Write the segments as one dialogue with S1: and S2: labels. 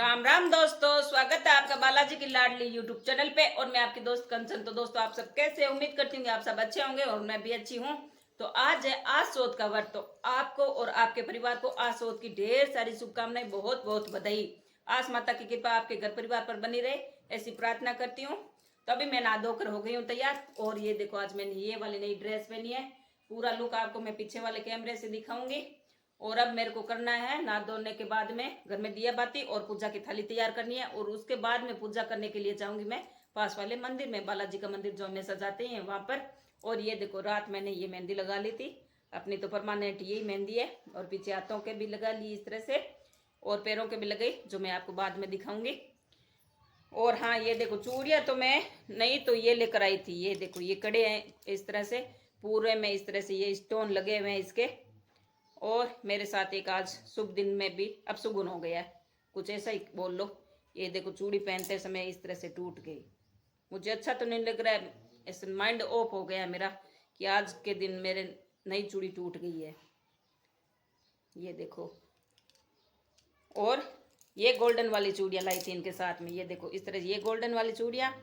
S1: राम राम दोस्तों, स्वागत है आपका बालाजी की लाडली यूट्यूब चैनल पे। और मैं आपकी दोस्त कंचन। तो दोस्तों, आप सब कैसे? उम्मीद करती हूँ आप सब अच्छे होंगे और मैं भी अच्छी हूँ। तो आज है आज सोत का व्रत। तो आपको और आपके परिवार को आज सोत की ढेर सारी शुभकामनाएं, बहुत बहुत बधाई। आस माता की कृपा आपके घर परिवार पर बनी रहे, ऐसी प्रार्थना करती हूँ। तो अभी मैं नहा धोकर हो गई हूँ तैयार। और ये देखो, आज मैंने ये वाली नई ड्रेस पहनी है। पूरा लुक आपको मैं पीछे वाले कैमरे से दिखाऊंगी। और अब मेरे को करना है, नहा धोने के बाद में घर में दिया बाती और पूजा की थाली तैयार करनी है। और उसके बाद में पूजा करने के लिए जाऊंगी मैं पास वाले मंदिर में, बालाजी का मंदिर जो हमें सजाते हैं वहां पर। और ये देखो, रात मैंने ये मेहंदी लगा ली थी अपनी, तो परमानेंट यही मेहंदी है। और पीछे हाथों के भी लगा ली इस तरह से, और पैरों के भी लगाई, जो मैं आपको बाद में दिखाऊंगी। और हाँ, ये देखो चूड़ियाँ तो मैं नहीं तो ये लेकर आई थी। ये देखो, ये कड़े हैं इस तरह से, पूरे में इस तरह से ये स्टोन लगे हुए हैं इसके। और मेरे साथ एक आज शुभ दिन में भी अब सुगुन हो गया है, कुछ ऐसा ही बोल लो। ये देखो, चूड़ी पहनते समय इस तरह से टूट गई। मुझे अच्छा तो नहीं लग रहा है, ऐसे माइंड ऑफ हो गया है मेरा कि आज के दिन मेरे नई चूड़ी टूट गई है। ये देखो, और ये गोल्डन वाली चूड़ियाँ लाई थी इनके साथ में। ये देखो इस तरह, ये गोल्डन वाली चूड़ियाँ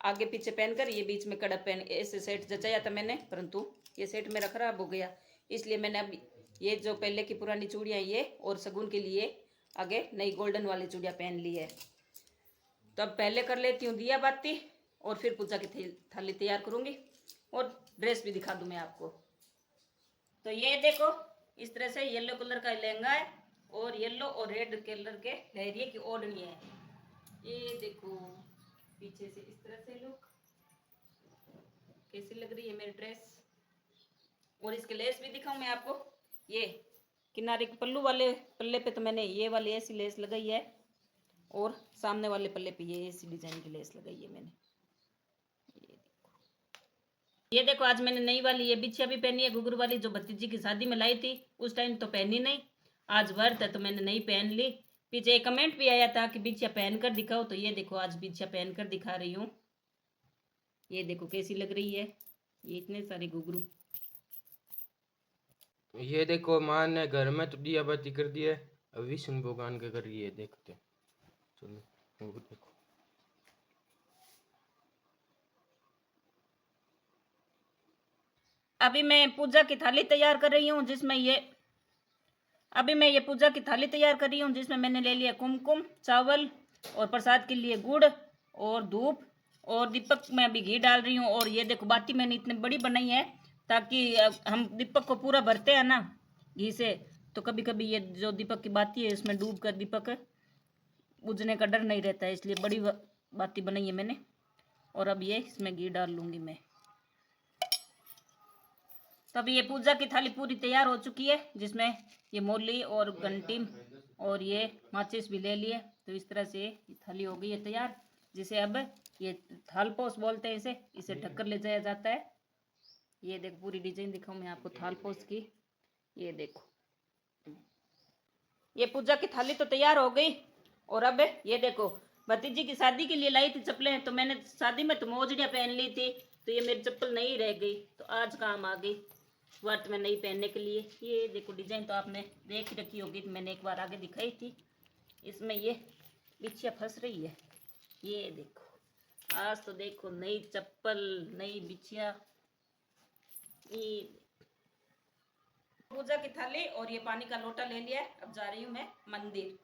S1: आगे पीछे पहनकर, ये बीच में कड़प पहन, ऐसे सेट जचाया था मैंने, परंतु ये सेट मेरा खराब हो गया। इसलिए मैंने अब ये जो पहले की पुरानी चूड़ियाँ ये और शगुन के लिए आगे नई गोल्डन वाली चूड़ियाँ पहन ली है। तो अब पहले कर लेती हूँ दिया बाती, और फिर पूजा की थाली तैयार करूँगी। और ड्रेस भी दिखा दूँ मैं आपको। तो ये देखो, इस तरह से येलो कलर का लहंगा है, और येलो और रेड कलर के लहरिए की ओढ़नी है। ये देखो, पीछे से इस तरह से लुक कैसी लग रही है मेरी ड्रेस। और इसके लेस भी दिखाऊं मैं आपको। ये किनारे पल्लू वाले पल्ले पे तो मैंने ये वाली ऐसी लेस लगाई है, और सामने वाले पल्ले पे ये ऐसी डिजाइन की लेस लगाई है मैंने। ये देखो, आज मैंने नई वाली ये बिछिया भी पहनी है, घुघरू वाली, जो भतीजी की शादी में लाई थी। उस टाइम तो पहनी नहीं, आज व्रत है तो मैंने नई पहन ली। पीछे एक कमेंट भी आया था कि बिछिया पहन कर दिखाओ, तो ये देखो आज बिछिया पहन कर दिखा रही हूँ। ये देखो कैसी लग रही है, ये इतने सारे घुघरू।
S2: ये देखो, माँ ने घर में तो दिया बाती कर दी है, अब विष्णु भगवान के कर रही है, देखते चलो वो देखो।
S1: अभी मैं पूजा की थाली तैयार कर रही हूँ, जिसमें ये अभी मैं ये पूजा की थाली तैयार कर रही हूँ, जिसमें मैंने ले लिया कुमकुम, चावल, और प्रसाद के लिए गुड़ और धूप, और दीपक में अभी घी डाल रही हूँ। और ये देखो, बाती मैंने इतनी बड़ी बनाई है ताकि हम दीपक को पूरा भरते हैं ना घी से, तो कभी कभी ये जो दीपक की बाती है इसमें डूब कर दीपक बुझने का डर नहीं रहता है, इसलिए बड़ी बाती बनाई है मैंने। और अब ये इसमें घी डाल लूँगी मैं। तो अभी ये पूजा की थाली पूरी तैयार हो चुकी है, जिसमें ये मोली और घंटी और ये माचिस भी ले लिए। तो इस तरह से ये थाली हो गई है तैयार, जिसे अब ये थालपोस बोलते हैं इसे ढककर ले जाया जाता है। ये देखो, पूरी डिजाइन दिखाऊं मैं आपको थालपोस की। ये देखो, ये पूजा की थाली तो तैयार हो गई। और अब ये देखो, भतीजी की शादी के लिए लाई थी चप्पलें, तो मैंने शादी में तो मोजड़ियाँ पहन ली थी, तो ये मेरी चप्पल नहीं रह गई, तो आज काम आ गई व्रत में नहीं पहनने के लिए। ये देखो, डिजाइन तो आपने देख रखी होगी, तो मैंने एक बार आगे दिखाई थी। इसमें ये बिछिया फंस रही है। ये देखो, आज तो देखो नई चप्पल, नई बिछिया। ये पूजा की थाली और ये पानी का लोटा ले लिया। अब जा रही हूँ मैं मंदिर।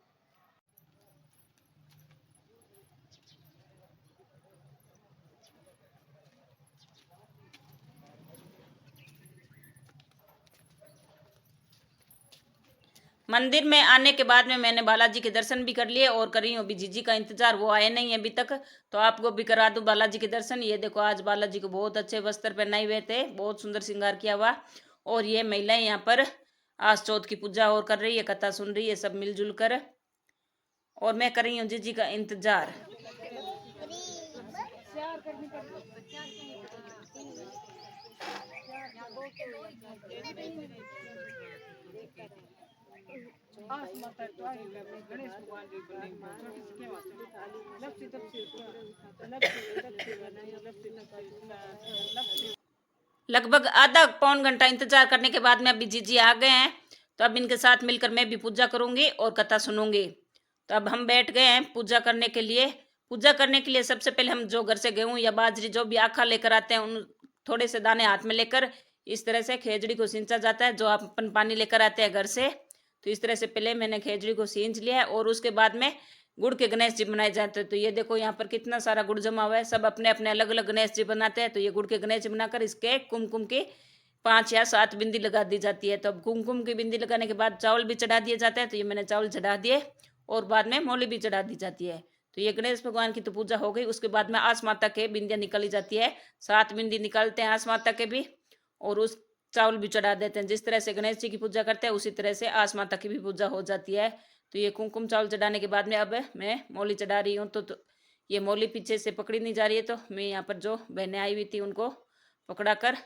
S1: मंदिर में आने के बाद में मैंने बालाजी के दर्शन भी कर लिए, और कर रही हूँ अभी जीजी का इंतजार, वो आए नहीं है अभी तक, तो आपको भी करा दूँ बालाजी के दर्शन। ये देखो, आज बालाजी को बहुत अच्छे वस्त्र पहनाए हुए थे, बहुत सुंदर श्रृंगार किया हुआ। और ये महिलाएं यहाँ पर आज चौथ की पूजा और कर रही है, कथा सुन रही है सब मिलजुल कर। और मैं कर रही हूँ जीजी का इंतजार। लगभग आधा पौन घंटा इंतजार करने के बाद में अभी जीजी आ गए हैं, तो अब इनके साथ मिलकर मैं भी पूजा करूंगी और कथा सुनूंगी। तो अब हम बैठ गए हैं पूजा करने के लिए। पूजा करने के लिए सबसे पहले हम जो घर से गेहूं या बाजरी जो भी आखा लेकर आते हैं उन थोड़े से दाने हाथ में लेकर इस तरह से खेजड़ी को सींचा जाता है, जो आप अपन पानी लेकर आते हैं घर से। तो इस तरह से पहले मैंने खेजड़ी को सींच लिया है और उसके बाद में गुड़ के गणेश जी बनाए जाते हैं। तो ये देखो यहाँ पर कितना सारा गुड़ जमा हुआ है, सब अपने अपने अलग अलग गणेश जी बनाते हैं। तो ये गुड़ के गणेश जी बनाकर इसके कुमकुम की 5 या 7 बिंदी लगा दी जाती है। तो अब कुमकुम की बिंदी लगाने के बाद चावल भी चढ़ा दिए जाते हैं। तो ये मैंने चावल चढ़ा दिए और बाद में मौली भी चढ़ा दी जाती है। तो ये गणेश भगवान की तो पूजा हो गई। उसके बाद में आस माता के बिंदियाँ निकाली जाती है, 7 बिंदी निकालते हैं आस माता के भी, और उस चावल भी चढ़ा देते हैं। जिस तरह से गणेश जी की पूजा करते हैं उसी तरह से आस माता की भी पूजा हो जाती है। तो ये कुमकुम चावल चढ़ाने के बाद में अब मैं मौली चढ़ा रही हूँ। तो ये मौली पीछे से पकड़ी नहीं जा रही है, तो मैं यहाँ पर जो बहनें आई हुई थी उनको पकड़ा कर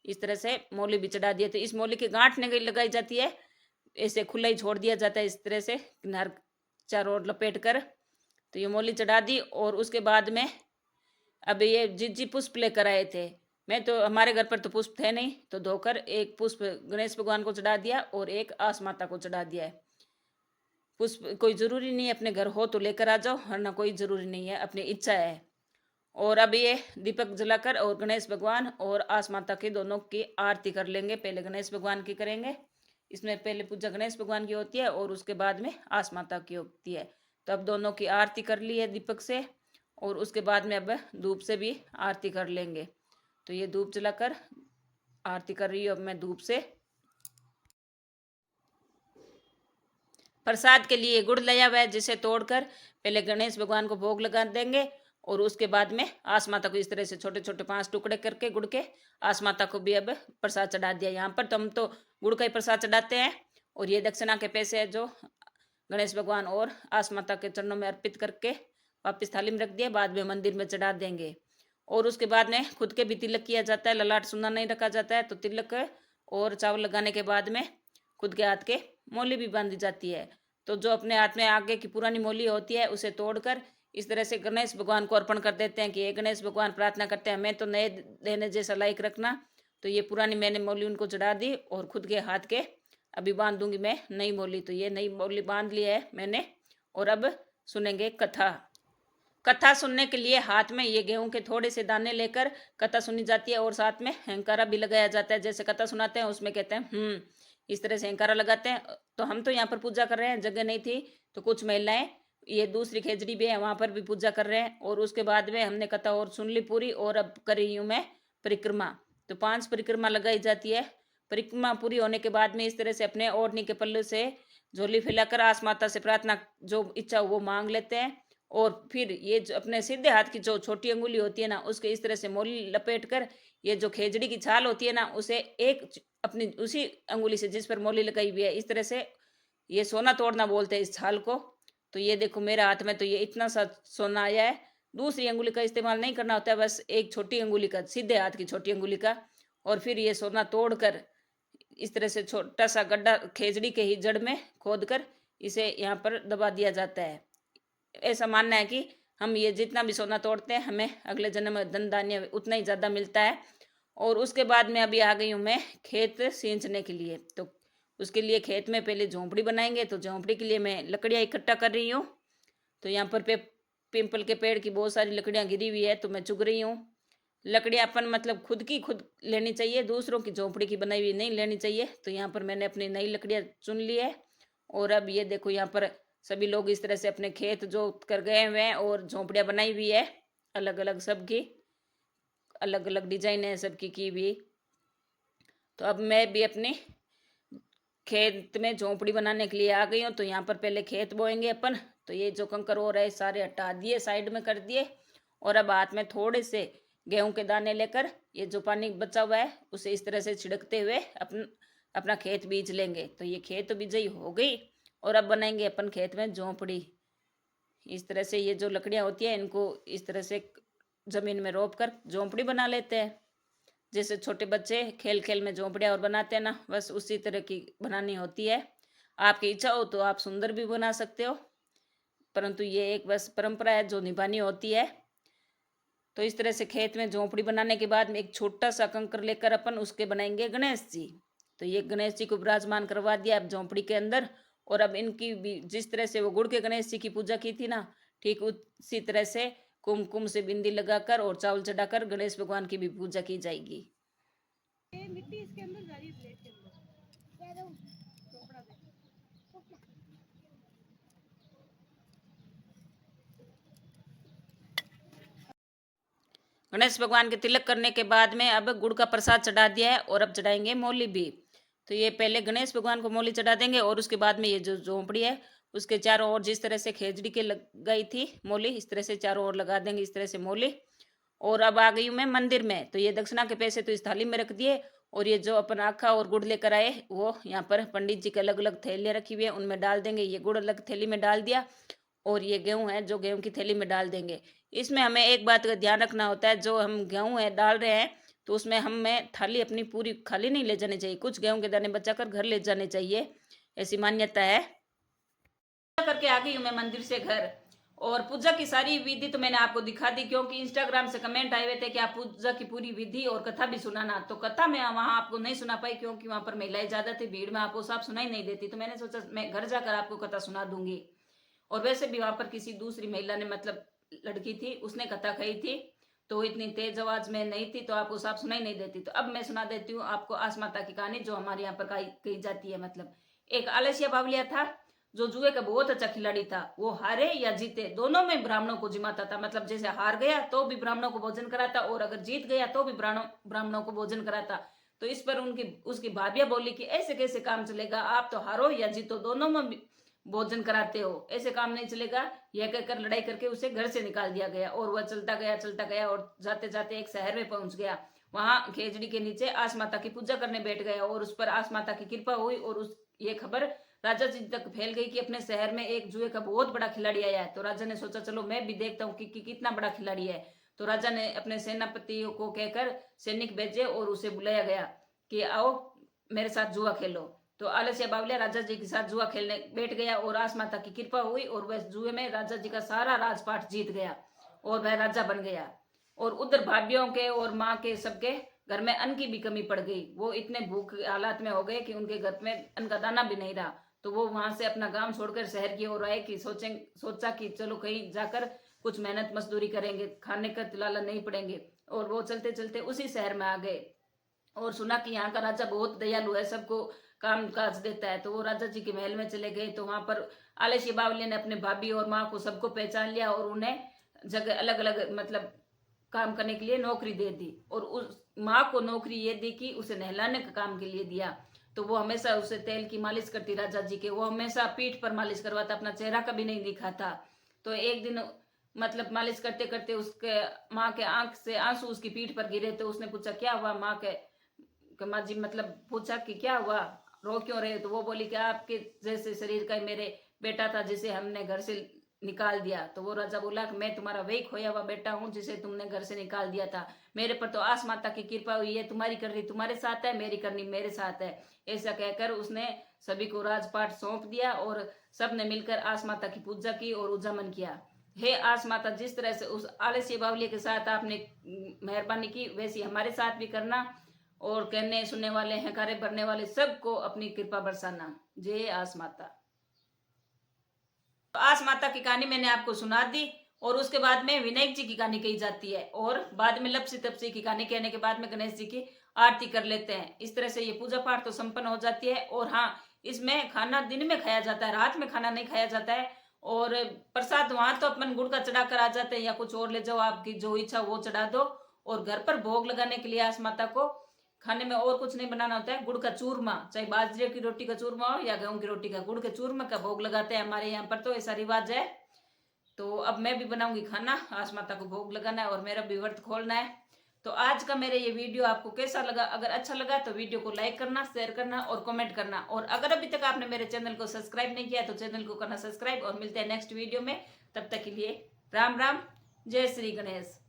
S1: इस तरह से मौली भी चढ़ा दिए। तो इस मौली की गांठ नहीं लगाई जाती है, ऐसे खुला ही छोड़ दिया जाता है इस तरह से किनार चारों ओर लपेट कर। तो ये मौली चढ़ा दी और उसके बाद में अब ये जिज्जी पुष्प लेकर आए थे। मैं तो हमारे घर पर तो पुष्प थे नहीं, तो धोकर एक पुष्प गणेश भगवान को चढ़ा दिया और एक आस माता को चढ़ा दिया है। पुष्प कोई ज़रूरी नहीं है, अपने घर हो तो लेकर आ जाओ, वरना कोई ज़रूरी नहीं है, अपनी इच्छा है। और अब ये दीपक जलाकर और गणेश भगवान और आस माता की दोनों की आरती कर लेंगे। पहले गणेश भगवान की करेंगे, इसमें पहले पूजा गणेश भगवान की होती है और उसके बाद में आस माता की होती है। तो अब दोनों की आरती कर ली है दीपक से और उसके बाद में अब धूप से भी आरती कर लेंगे। तो ये धूप जलाकर आरती कर रही हूँ अब मैं धूप से। प्रसाद के लिए गुड़ लिया हुआ है, जिसे तोड़कर पहले गणेश भगवान को भोग लगा देंगे और उसके बाद में आस माता को इस तरह से छोटे छोटे 5 टुकड़े करके गुड़ के आस माता को भी अब प्रसाद चढ़ा दिया। यहाँ पर तो हम तो गुड़ का ही प्रसाद चढ़ाते हैं और ये दक्षिणा के पैसे है जो गणेश भगवान और आस माता के चरणों में अर्पित करके वापस थाली में रख दिया, बाद में मंदिर में चढ़ा देंगे। और उसके बाद में खुद के भी तिलक किया जाता है, ललाट सुना नहीं रखा जाता है। तो तिलक और चावल लगाने के बाद में खुद के हाथ के मौली भी बांधी जाती है। तो जो अपने हाथ में आगे की पुरानी मौली होती है उसे तोड़कर इस तरह से गणेश भगवान को अर्पण कर देते हैं कि ये गणेश भगवान प्रार्थना करते हैं मैं तो नए देने जैसा लायक रखना। तो ये पुरानी मैंने मौली उनको चढ़ा दी और खुद के हाथ के अभी बांध दूंगी मैं नई मौली। तो ये नई मौली बांध ली है मैंने और अब सुनेंगे कथा। कथा सुनने के लिए हाथ में ये गेहूं के थोड़े से दाने लेकर कथा सुनी जाती है और साथ में हैंकारा भी लगाया जाता है। जैसे कथा सुनाते हैं उसमें कहते हैं इस तरह से हैंकारा लगाते हैं। तो हम तो यहाँ पर पूजा कर रहे हैं, जगह नहीं थी तो कुछ महिलाएं ये दूसरी खेजड़ी भी है वहाँ पर भी पूजा कर रहे हैं। और उसके बाद में हमने कथा और सुन ली पूरी और अब कर रही हूँ मैं परिक्रमा। तो 5 परिक्रमा लगाई जाती है। परिक्रमा पूरी होने के बाद में इस तरह से अपने ओढ़नी के पल्लू से झोली फैलाकर आस माता से प्रार्थना जो इच्छा हो वो मांग लेते हैं। और फिर ये जो अपने सीधे हाथ की जो छोटी अंगुली होती है ना उसके इस तरह से मोली लपेट कर ये जो खेजड़ी की छाल होती है ना उसे एक अपनी उसी अंगुली से जिस पर मोली लगाई हुई है इस तरह से ये सोना तोड़ना बोलते हैं इस छाल को। तो ये देखो मेरे हाथ में तो ये इतना सा सोना आया है। दूसरी अंगुली का इस्तेमाल नहीं करना होता है, बस एक छोटी अंगुली का, सीधे हाथ की छोटी अंगुली का। और फिर ये सोना तोड़कर इस तरह से छोटा सा गड्ढा खेजड़ी के ही जड़ में खोद कर इसे यहाँ पर दबा दिया जाता है। ऐसा मानना है कि हम ये जितना भी सोना तोड़ते हैं हमें अगले जन्म में धन धान्य उतना ही ज़्यादा मिलता है। और उसके बाद में अभी आ गई हूँ मैं खेत सींचने के लिए। तो उसके लिए खेत में पहले झोंपड़ी बनाएंगे। तो झोंपड़ी के लिए मैं लकड़ियाँ इकट्ठा कर रही हूँ। तो यहाँ पर पिंपल के पेड़ की बहुत सारी लकड़ियाँ गिरी हुई है तो मैं चुग रही हूँ। लकड़ियाँ अपन मतलब खुद की खुद लेनी चाहिए, दूसरों की झोंपड़ी की बनाई हुई नहीं लेनी चाहिए। तो यहाँ पर मैंने अपनी नई लकड़ियाँ चुन ली है। और अब ये देखो यहाँ पर सभी लोग इस तरह से अपने खेत जोत कर गए हुए हैं और झोंपड़ियाँ बनाई हुई है अलग अलग, सबकी अलग अलग डिजाइन है सबकी की भी। तो अब मैं भी अपने खेत में झोंपड़ी बनाने के लिए आ गई हूँ। तो यहाँ पर पहले खेत बोएंगे अपन। तो ये जो कंकर हो रहे सारे हटा दिए, साइड में कर दिए। और अब हाथ में थोड़े से गेहूं के दाने लेकर ये जो पानी बचा हुआ है उसे इस तरह से छिड़कते हुए अपना खेत बीज लेंगे। तो ये खेत बिजाई हो गई और अब बनाएंगे अपन खेत में झोंपड़ी। इस तरह से ये जो लकड़ियाँ होती है इनको इस तरह से ज़मीन में रोप कर झोंपड़ी बना लेते हैं। जैसे छोटे बच्चे खेल खेल में झोंपड़ियाँ और बनाते हैं ना, बस उसी तरह की बनानी होती है। आपकी इच्छा हो तो आप सुंदर भी बना सकते हो, परंतु ये एक बस परंपरा है जो निभानी होती है। तो इस तरह से खेत में झोंपड़ी बनाने के बाद में एक छोटा सा कंकर लेकर अपन उसके बनाएंगे गणेश जी। तो ये गणेश जी को विराजमान करवा दिया अब झोंपड़ी के अंदर। और अब इनकी भी जिस तरह से वो गुड़ के गणेश जी की पूजा की थी ना, ठीक उसी तरह से कुमकुम से बिंदी लगाकर और चावल चढ़ाकर गणेश भगवान की भी पूजा की जाएगी।
S3: मिट्टी इसके अंदर जा रही है प्लेट के अंदर। चोपड़ा दे।
S1: गणेश भगवान के तिलक करने के बाद में अब गुड़ का प्रसाद चढ़ा दिया है और अब चढ़ाएंगे मौली भी। तो ये पहले गणेश भगवान को मौली चढ़ा देंगे और उसके बाद में ये जो झोंपड़ी है उसके चारों ओर जिस तरह से खेजड़ी के लगाई थी मौली, इस तरह से चारों ओर लगा देंगे इस तरह से मौली। और अब आ गई हूँ मैं मंदिर में। तो ये दक्षिणा के पैसे तो इस थाली में रख दिए और ये जो अपन आखा और गुड़ लेकर आए वो यहाँ पर पंडित जी के अलग अलग थैलियाँ रखी हुई है उनमें डाल देंगे। ये गुड़ अलग थैली में डाल दिया और ये गेहूं है जो गेहूं की थैली में डाल देंगे। इसमें हमें एक बात का ध्यान रखना होता है, जो हम गेहूं है डाल रहे हैं तो उसमें हमें थाली अपनी पूरी खाली नहीं ले जानी चाहिए, कुछ गेहूं के दाने बचाकर घर ले जाने चाहिए, ऐसी मान्यता है। पूजा करके आ गई हूँ मैं मंदिर से घर और पूजा की सारी विधि तो मैंने आपको दिखा दी, क्योंकि इंस्टाग्राम से कमेंट आए हुए थे कि आप पूजा की पूरी विधि और कथा भी सुनाना। तो कथा मैं वहां आपको नहीं सुना पाई क्योंकि वहां पर महिलाएं ज्यादा थी, भीड़ में आपको साफ सुनाई नहीं देती। तो मैंने सोचा मैं घर जाकर आपको कथा सुना दूंगी। और वैसे भी वहां पर किसी दूसरी महिला ने मतलब लड़की थी उसने कथा कही थी तो इतनी तेज आवाज में नहीं थी तो आपको साफ सुनाई नहीं देती। तो अब मैं सुना देती हूँ आपको आस माता की कहानी जो हमारे यहाँ पर कही जाती है। मतलब एक आलसिया बावलिया था जो जुए का बहुत अच्छा खिलाड़ी था। वो हारे या जीते दोनों में ब्राह्मणों को जिमाता था। मतलब जैसे हार गया तो भी ब्राह्मणों को भोजन कराता और अगर जीत गया तो भी ब्राह्मणों को भोजन कराता। तो इस पर उसकी भाभिया बोली कि ऐसे कैसे काम चलेगा, आप तो हारो या जीतो दोनों में भोजन कराते हो, ऐसे काम नहीं चलेगा। यह कहकर लड़ाई करके उसे घर से निकाल दिया गया और वह चलता गया और जाते जाते एक शहर में पहुंच गया। वहां खेजड़ी के नीचे आस माता की पूजा करने बैठ गया और उस पर आस माता की कृपा हुई और उस ये खबर राजा जी तक फैल गई कि अपने शहर में एक जुए का बहुत बड़ा खिलाड़ी आया है। तो राजा ने सोचा चलो मैं भी देखता हूँ कि कितना बड़ा खिलाड़ी है। तो राजा ने अपने सेनापतियों को कहकर सैनिक भेजे और उसे बुलाया गया कि आओ मेरे साथ जुआ खेलो। तो आलसिया बावलिया राजा जी के साथ जुआ खेलने बैठ गया और आस माता की कृपा हुई और वह जुए में राजा जी का सारा राजपाट जीत गया और वह राजा बन गया। और उधर भाभीियों के और माँ के सबके घर में अन्न की भी कमी पड़ गई। वो इतने भूख हालात में हो गए कि उनके घर में अन्न का दाना भी नहीं रहा। तो वो वहां से अपना गांव छोड़कर शहर की ओर आए कि सोचा कि चलो कहीं जाकर कुछ मेहनत मजदूरी करेंगे, खाने का तिलाला नहीं पड़ेंगे। और वो चलते चलते उसी शहर में आ गए और सुना कि यहाँ का राजा बहुत दयालु है, सबको काम काज देता है। तो वो राजा जी के महल में चले गए। तो वहां पर आलसी बावलिया ने अपने भाभी और माँ को सबको पहचान लिया और उन्हें जगह अलग अलग मतलब काम करने के लिए नौकरी दे दी। और उस माँ को नौकरी ये दी कि उसे नहलाने का काम के लिए दिया। तो वो हमेशा उसे तेल की मालिश करती राजा जी के। वो हमेशा पीठ पर मालिश करवाता, अपना चेहरा कभी नहीं दिखाता। तो एक दिन मतलब मालिश करते करते उसके माँ के आंख से आंसू उसकी पीठ पर गिरे। तो उसने पूछा क्या हुआ माँ के माँ जी मतलब पूछा कि क्या हुआ, रो क्यों रहे। तो वो बोली कि आपके जैसे शरीर का मेरे बेटा था जिसे हमने घर से निकाल दिया। तो वो राजा बोला कि मैं तुम्हारा वही खोया हुआ बेटा हूँ जिसे तुमने घर से निकाल दिया था। मेरे पर तो आस माता की कृपा हुई है, तुम्हारी करनी तुम्हारे साथ है, मेरी करनी मेरे साथ है। ऐसा कहकर उसने सभी को राजपाट सौंप दिया और सब ने मिलकर आस माता की पूजा की और उजामन किया। हे आस माता, जिस तरह से उस आलसी बावली के साथ आपने मेहरबानी की वैसी हमारे साथ भी करना और कहने सुनने वाले हकारे भरने वाले सबको अपनी कृपा बरसाना। जय आस माता। तो आस माता की कहानी मैंने आपको सुना दी और उसके बाद में विनायक जी की कहानी कही जाती है और बाद में लपसी तपसी की कहानी कहने के बाद में गणेश जी की आरती कर लेते हैं। इस तरह से ये पूजा पाठ तो संपन्न हो जाती है। और हाँ, इसमें खाना दिन में खाया जाता है, रात में खाना नहीं खाया जाता है। और प्रसाद वहां तो अपन गुड़ का चढ़ा कर आ जाते हैं या कुछ और ले जाओ, आपकी जो इच्छा वो चढ़ा दो। और घर पर भोग लगाने के लिए आस माता को खाने में और कुछ नहीं बनाना होता है। गुड़ का चूरमा, चाहे बाजरे की रोटी का चूरमा हो या गेहूं की रोटी का, गुड़ के चूरमा का भोग लगाते हैं हमारे यहाँ पर, तो ऐसा रिवाज है। तो अब मैं भी बनाऊंगी खाना, आस माता को भोग लगाना है और मेरा भी व्रत खोलना है। तो आज का मेरा ये वीडियो आपको कैसा लगा? अगर अच्छा लगा तो वीडियो को लाइक करना, शेयर करना और कमेंट करना। और अगर अभी तक आपने मेरे चैनल को सब्सक्राइब नहीं किया तो चैनल को करना सब्सक्राइब। और मिलते हैं नेक्स्ट वीडियो में, तब तक के लिए राम राम, जय श्री गणेश।